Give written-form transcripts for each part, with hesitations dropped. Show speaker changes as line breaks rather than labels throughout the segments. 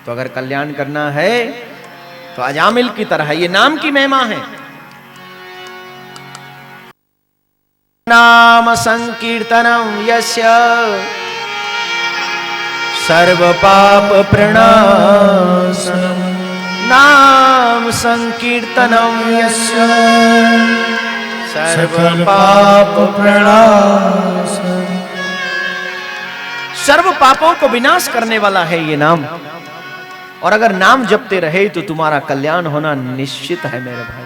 तो अगर कल्याण करना है तो अजामिल की तरह ये नाम की महिमा है। नाम संकीर्तनम यस्य सर्व पाप प्रणाशनम। नाम संकीर्तनम यस्य सर्व पाप प्रणाशनम। सर्व पापों को विनाश करने वाला है ये नाम। और अगर नाम जपते रहे तो तुम्हारा कल्याण होना निश्चित है मेरे भाई।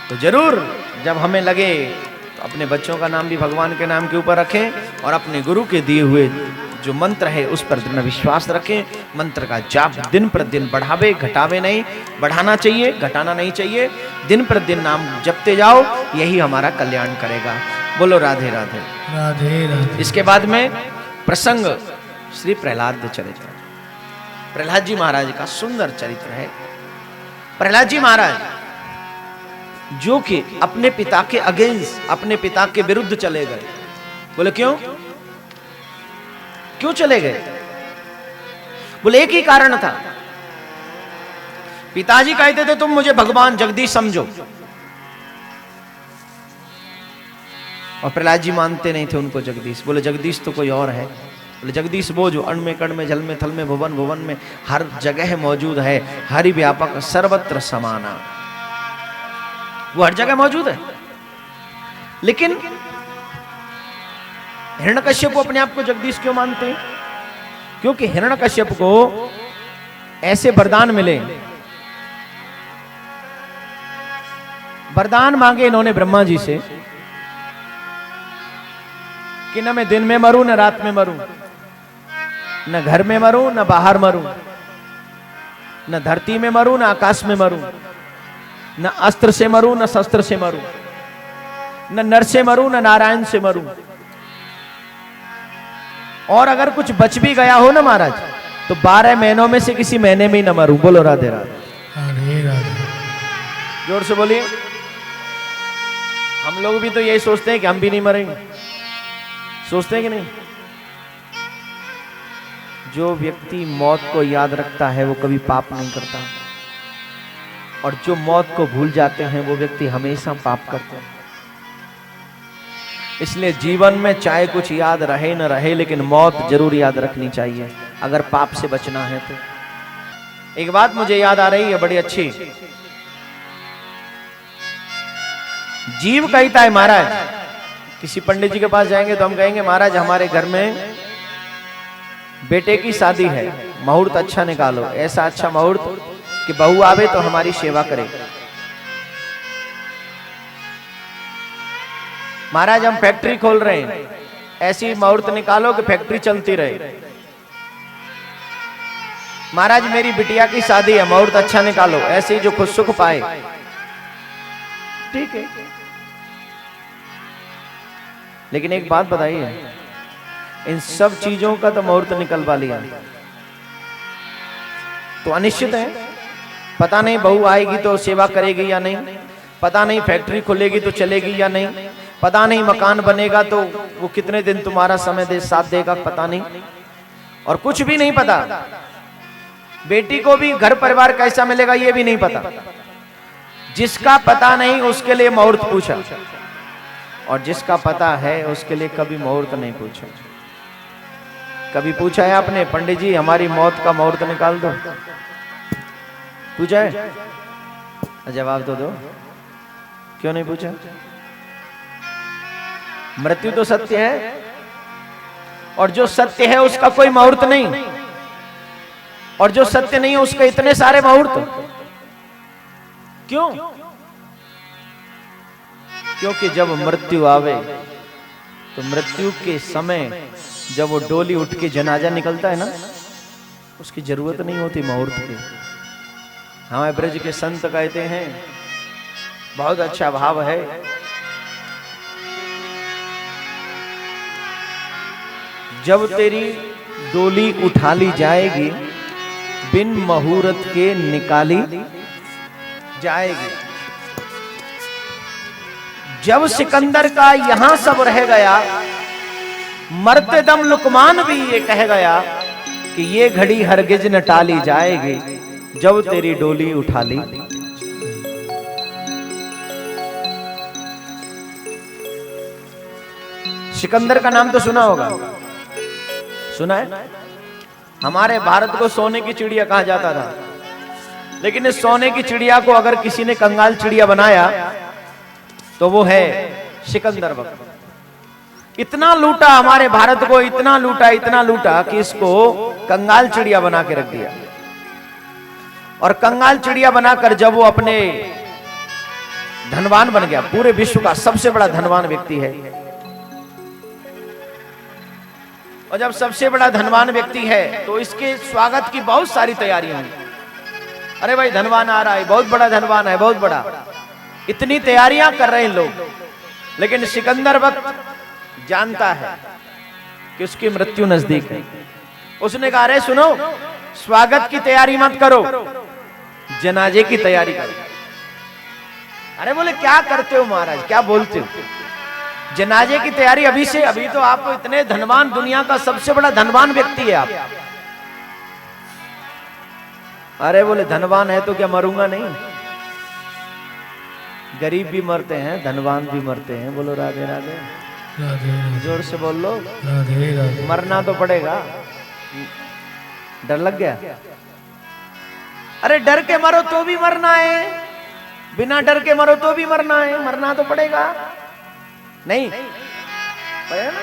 तो जरूर जब हमें लगे तो अपने बच्चों का नाम भी भगवान के नाम के ऊपर रखें और अपने गुरु के दिए हुए जो मंत्र है उस पर दृढ़ विश्वास रखें। मंत्र का जाप दिन प्रतिदिन बढ़ावे, घटावे नहीं। बढ़ाना चाहिए, घटाना नहीं चाहिए। दिन प्रतिदिन नाम जपते जाओ, यही हमारा कल्याण करेगा। बोलो राधे राधे।
राधे राधे।
इसके बाद में प्रसंग श्री प्रहलाद चरित्र। प्रहलाद जी महाराज का सुंदर चरित्र है। प्रहलाद जी महाराज जो कि अपने पिता के अगेंस्ट, अपने पिता के विरुद्ध चले गए। बोले क्यों? क्यों चले गए? बोले एक ही कारण था। पिताजी कहते थे तुम मुझे भगवान जगदीश समझो, और प्रहलाद जी मानते नहीं थे उनको जगदीश। बोले जगदीश तो कोई और है। बोले जगदीश वो जो अण में कण में जल में थल में भुवन भुवन में हर जगह मौजूद है, हरि व्यापक सर्वत्र समाना, वो हर जगह मौजूद है। लेकिन हिरण्यकश्यप अपने आप को जगदीश क्यों मानते हैं? क्योंकि हिरण्यकश्यप को ऐसे वरदान मिले। वरदान मांगे इन्होंने ब्रह्मा जी से कि न मैं दिन में मरूं न रात में मरूं, न घर में मरूं न बाहर मरूं, न धरती में मरूं न आकाश में मरूं, न अस्त्र से मरूं न शस्त्र से मरूं, न नर से मरूं न नारायण से मरूं, और अगर कुछ बच भी गया हो ना महाराज तो 12 महीनों में से किसी महीने में ही न मरूं। बोलो राधे राधे।
राधे राधे।
जोर से बोलिए। हम लोग भी तो यही सोचते हैं कि हम भी नहीं मरेंगे, सोचते हैं कि नहीं? जो व्यक्ति मौत को याद रखता है वो कभी पाप नहीं करता, और जो मौत को भूल जाते हैं वो व्यक्ति हमेशा पाप करते हैं। इसलिए जीवन में चाहे कुछ याद रहे न रहे, लेकिन मौत जरूर याद रखनी चाहिए अगर पाप से बचना है तो। एक बात मुझे याद आ रही है बड़ी अच्छी। जीव कहता है महाराज, किसी पंडित जी के पास जाएंगे तो हम कहेंगे महाराज हमारे घर में बेटे की शादी है, मुहूर्त अच्छा निकालो, ऐसा अच्छा मुहूर्त कि बहू आवे तो हमारी सेवा करे। महाराज हम फैक्ट्री खोल रहे हैं, ऐसी मुहूर्त निकालो कि फैक्ट्री चलती रहे। महाराज मेरी बिटिया की शादी है, मुहूर्त अच्छा निकालो, ऐसे ही जो खुद सुख पाए। ठीक है, लेकिन एक बात बताइए, इन सब चीजों का तो मुहूर्त निकलवा लिया तो अनिश्चित है। पता नहीं बहू आएगी तो सेवा करेगी या नहीं, पता नहीं फैक्ट्री खुलेगी तो चलेगी या नहीं, पता नहीं मकान बनेगा तो वो कितने दिन तुम्हारा समय दे साथ देगा, पता नहीं, और कुछ भी नहीं पता। बेटी को भी घर परिवार कैसा मिलेगा ये भी नहीं पता। जिसका पता नहीं उसके लिए मुहूर्त पूछा, और जिसका पता है उसके लिए कभी मुहूर्त नहीं पूछा। कभी पूछा है आपने पंडित जी हमारी मौत का मुहूर्त निकाल दो? पूछा है? जवाब तो दो, क्यों नहीं पूछा? मृत्यु तो सत्य है, और जो सत्य है उसका कोई मुहूर्त नहीं, और जो सत्य नहीं है उसके इतने सारे मुहूर्त। क्यों? क्योंकि जब मृत्यु आवे तो मृत्यु के समय जब वो डोली उठ के जनाजा निकलता है ना, उसकी जरूरत नहीं होती मुहूर्त की। हमारे ब्रज के संत कहते हैं, बहुत अच्छा भाव है, जब तेरी डोली उठा ली जाएगी बिन मुहूर्त के निकाली जाएगी। जब सिकंदर का यहां सब रह गया, मरते दम लुकमान भी ये कह गया कि ये घड़ी हरगिज न टाली जाएगी जब तेरी डोली उठा ली। सिकंदर का नाम तो सुना होगा, सुना है? हमारे भारत को सोने की चिड़िया कहा जाता था, लेकिन इस सोने की चिड़िया को अगर किसी ने कंगाल चिड़िया बनाया तो वो है सिकंदर वक्त। इतना लूटा हमारे भारत को, इतना लूटा कि इसको कंगाल चिड़िया बना के रख दिया। और कंगाल चिड़िया बनाकर जब वो अपने धनवान बन गया, पूरे विश्व का सबसे बड़ा धनवान व्यक्ति है, और जब सबसे बड़ा धनवान व्यक्ति है तो इसके स्वागत की बहुत सारी तैयारियां हुई। अरे भाई धनवान आ रहा है, बहुत बड़ा धनवान है, बहुत बड़ा, इतनी तैयारियां कर रहे हैं लोग। लेकिन सिकंदर वक्त जानता है कि उसकी मृत्यु नजदीक है। उसने कहा अरे सुनो, स्वागत की तैयारी मत करो, जनाजे की तैयारी करो। अरे बोले क्या करते हो महाराज, क्या बोलते हो? जनाजे की तैयारी अभी से? अभी तो आप इतने धनवान, दुनिया का सबसे बड़ा धनवान व्यक्ति है आप। अरे बोले धनवान है तो क्या मरूंगा नहीं? गरीब भी मरते हैं, धनवान भी मरते हैं। बोलो राधे राधे, जोर से बोल लो,
राधे राधे।
मरना तो पड़ेगा। डर लग गया? अरे डर के मरो तो भी मरना है, बिना डर के मरो तो भी मरना है, मरना तो पड़ेगा। नहीं पड़ेगा ना?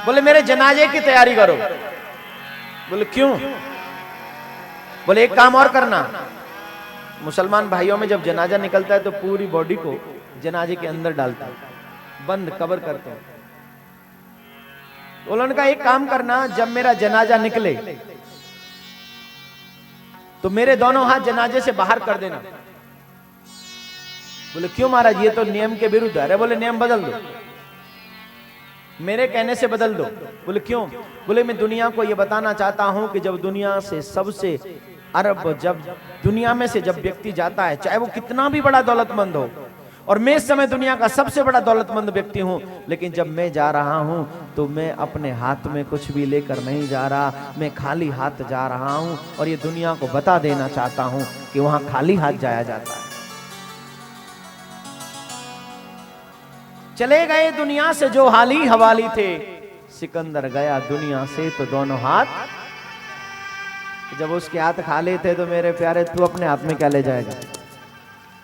बोले मेरे जनाजे की तैयारी करो। बोले क्यों? बोले एक काम और करना, मुसलमान भाइयों में जब जनाजा निकलता है तो पूरी बॉडी को जनाजे के अंदर डालता है, बंद कवर करते हैं। उन्होंने कहा एक काम करना, जब मेरा जनाजा निकले तो मेरे दोनों हाथ जनाजे से बाहर कर देना। बोले क्यों महाराज, ये तो नियम के विरुद्ध है। अरे बोले नियम बदल दो, मेरे कहने से बदल दो। बोले क्यों? बोले मैं दुनिया को ये बताना चाहता हूं कि जब दुनिया से सबसे अरब, जब दुनिया में से जब व्यक्ति जाता है, चाहे वो कितना भी बड़ा दौलतमंद हो, और मैं इस समय दुनिया का सबसे बड़ा दौलतमंद व्यक्ति हूं, लेकिन जब मैं जा रहा हूं तो मैं अपने हाथ में कुछ भी लेकर नहीं जा रहा, मैं खाली हाथ जा रहा हूं। और ये दुनिया को बता देना चाहता हूं कि वहां खाली हाथ जाया जाता है। चले गए दुनिया से जो हाली हवाली थे, सिकंदर गया दुनिया से तो दोनों हाथ। जब उसके हाथ खाली थे तो मेरे प्यारे, तू अपने हाथ में क्या ले जाएगा?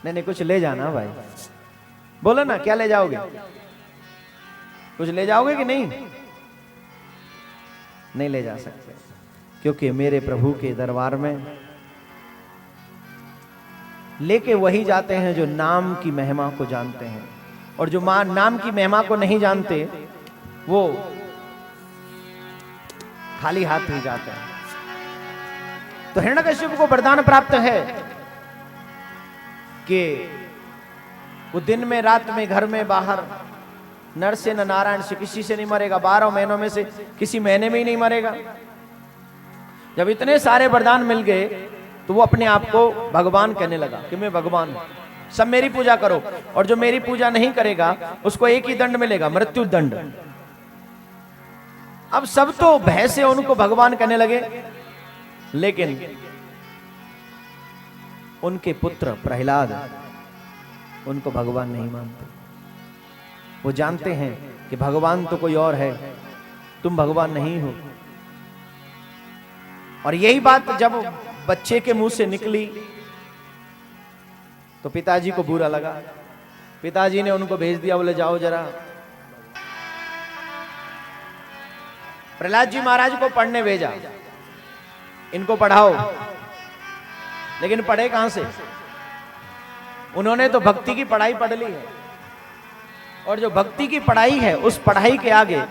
नहीं नहीं, कुछ ले जाना भाई, बोलो ना क्या ले जाओगे? कुछ ले जाओगे कि नहीं? नहीं ले जा सकते, क्योंकि मेरे प्रभु के दरबार में लेके वही जाते हैं जो नाम की महिमा को जानते हैं, और जो नाम की महिमा को नहीं जानते वो खाली हाथ ही जाते हैं। तो हिरण्यकश्यप को वरदान प्राप्त है कि वो दिन में, रात में, घर में, बाहर, नर से न नारायण से किसी से नहीं मरेगा। 12 महीनों में से किसी महीने में ही नहीं मरेगा। जब इतने सारे वरदान मिल गए तो वो अपने आप को भगवान कहने लगा कि मैं भगवान हूं, सब मेरी पूजा करो, और जो मेरी पूजा नहीं करेगा उसको एक ही दंड मिलेगा, मृत्यु दंड। अब सब तो भय से उनको भगवान कहने लगे, लेकिन उनके पुत्र प्रहलाद उनको भगवान नहीं मानते। वो जानते हैं कि भगवान तो कोई और है, तुम भगवान नहीं हो। और यही बात जब बच्चे के मुंह से निकली तो पिताजी को बुरा लगा। पिताजी ने उनको भेज दिया, बोले जाओ जरा प्रहलाद जी महाराज को पढ़ने भेजा, इनको पढ़ाओ। लेकिन पढ़े कहां से? उन्होंने तो भक्ति की पढ़ाई पढ़ ली है, और जो भक्ति की पढ़ाई है उस पढ़ाई के आगे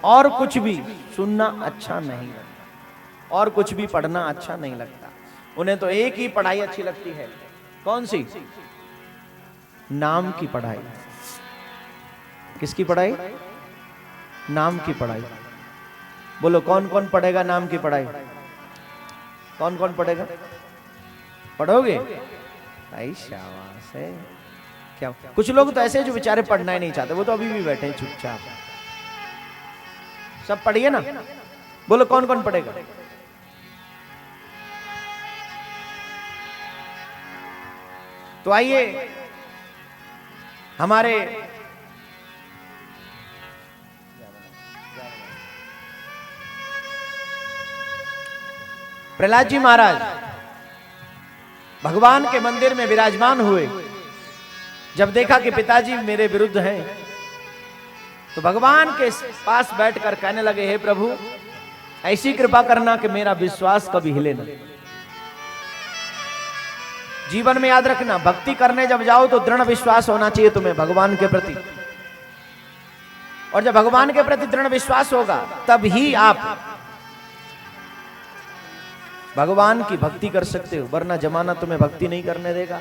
और कुछ भी सुनना अच्छा नहीं लगता, और कुछ भी पढ़ना अच्छा नहीं लगता। उन्हें तो एक ही पढ़ाई अच्छी लगती है। कौन सी? नाम की पढ़ाई। किसकी पढ़ाई? नाम की पढ़ाई। बोलो कौन कौन पढ़ेगा नाम की पढ़ाई? कौन कौन पढ़ेगा? पढ़ोगे? आई शाबाश है। क्या कुछ लोग तो ऐसे जो बेचारे पढ़ना ही नहीं चाहते, वो तो अभी भी बैठे हैं चुपचाप। सब पढ़िए ना, बोलो कौन कौन पढ़ेगा? तो आइए हमारे प्रहलाद जी महाराज भगवान के मंदिर में विराजमान हुए। जब देखा कि पिताजी मेरे विरुद्ध हैं, तो भगवान के पास बैठकर कहने लगे, हे प्रभु ऐसी कृपा करना कि मेरा विश्वास कभी हिले ना। जीवन में याद रखना, भक्ति करने जब जाओ तो दृढ़ विश्वास होना चाहिए तुम्हें भगवान के प्रति। और जब भगवान के प्रति दृढ़ विश्वास होगा तब ही आप भगवान की भक्ति कर सकते हो, वरना जमाना तुम्हें भक्ति नहीं करने देगा।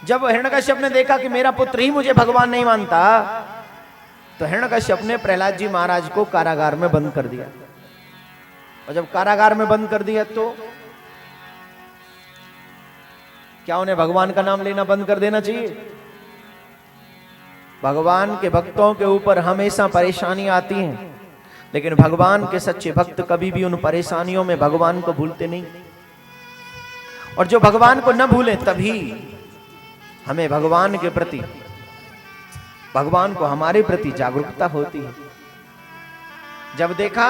जब हिरण्यकश्यप ने देखा कि मेरा पुत्र ही मुझे भगवान नहीं मानता, तो हिरण्यकश्यप ने प्रहलाद जी महाराज को कारागार में बंद कर दिया। और जब कारागार में बंद कर दिया तो क्या उन्हें भगवान का नाम लेना बंद कर देना चाहिए? भगवान के भक्तों के ऊपर हमेशा परेशानियां आती हैं, लेकिन भगवान के सच्चे भक्त कभी भी उन परेशानियों में भगवान को भूलते नहीं। और जो भगवान को न भूले तभी हमें भगवान के प्रति, भगवान को हमारे प्रति जागरूकता होती है। जब देखा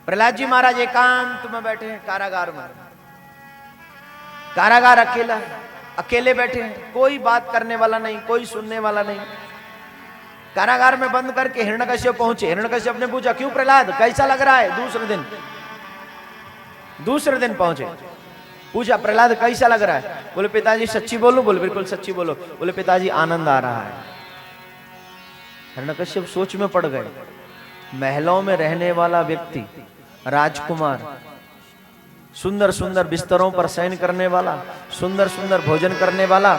प्रहलाद जी महाराज एकांत में बैठे हैं कारागार में। कारागार अकेला, अकेले बैठे हैं, कोई बात करने वाला नहीं, कोई सुनने वाला नहीं। कारागार में बंद करके हिरण्यकश्यप पहुंचे। हिरण्यकश्यप ने पूछा, क्यों प्रहलाद, कैसा लग रहा है? दूसरे दिन पहुंचे। पूछा, प्रहलाद कैसा लग रहा है? बोले पिताजी सच्ची बोलो। बोले बिल्कुल सच्ची बोलो। बोले पिताजी आनंद आ रहा है। हिरण्यकश्यप सोच में पड़ गए। महलों में रहने वाला व्यक्ति, राजकुमार, सुंदर सुंदर बिस्तरों पर शयन करने वाला, सुंदर सुंदर भोजन करने वाला,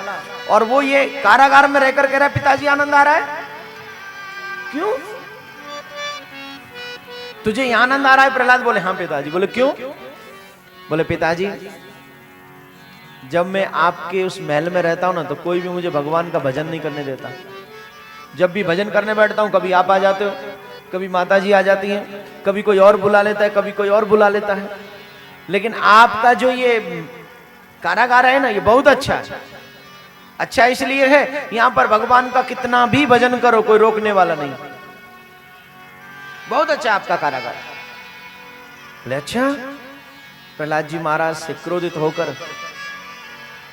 और वो ये कारागार में रहकर कह रहा है पिताजी आनंद आ रहा है। क्यों तुझे यहां आनंद आ रहा है? प्रहलाद बोले हाँ पिताजी। बोले क्यों? बोले पिताजी जब मैं आपके उस महल में रहता हूं ना, तो कोई भी मुझे भगवान का भजन नहीं करने देता। जब भी भजन करने बैठता हूं, कभी आप आ जाते हो, कभी माता जी आ जाती हैं, कभी कोई और बुला लेता है, कभी कोई और बुला लेता है। लेकिन आपका जो ये कारागार है ना, ये बहुत अच्छा है। अच्छा इसलिए है, यहां पर भगवान का कितना भी भजन करो कोई रोकने वाला नहीं। बहुत अच्छा आपका कारागार। बोले अच्छा। प्रहलाद जी महाराज से क्रोधित होकर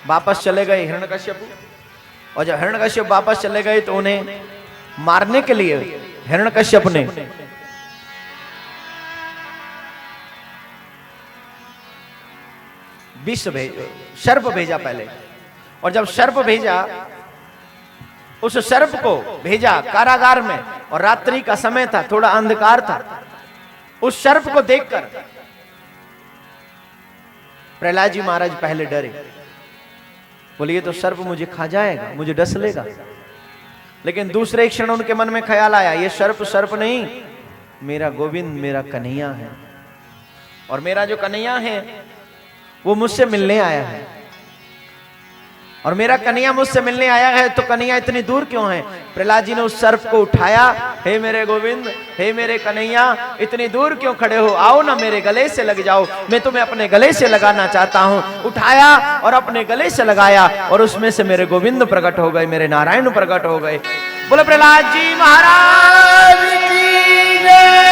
वापस चले गए हिरण्यकश्यप। और जब हिरण्यकश्यप वापस चले गए तो उन्हें मारने के लिए हिरण्यकश्यप ने सर्प भेजा पहले। और जब सर्प भेजा, उस सर्प को भेजा कारागार में, और रात्रि का समय था, थोड़ा अंधकार था। उस सर्प को देखकर प्रहलाद जी महाराज पहले डरे। बोले ये तो सर्प मुझे खा जाएगा, मुझे डस लेगा। लेकिन दूसरे क्षण उनके मन में ख्याल आया, ये सर्प नहीं, मेरा गोविंद, मेरा कन्हैया है। और मेरा जो कन्हैया है वो मुझसे मिलने आया है। और मेरा कन्हैया मुझसे मिलने आया है, तो कन्हैया इतनी दूर क्यों है? प्रहलाद जी ने उस सर्प को उठाया। हे मेरे गोविंद, हे मेरे कन्हैया, इतनी दूर क्यों खड़े हो? आओ ना मेरे गले से लग जाओ, मैं तुम्हें अपने गले से लगाना चाहता हूं। उठाया और अपने गले से लगाया, और उसमें से मेरे गोविंद प्रकट हो गए, मेरे नारायण प्रकट हो गए। बोले प्रहलाद जी महाराज की जय।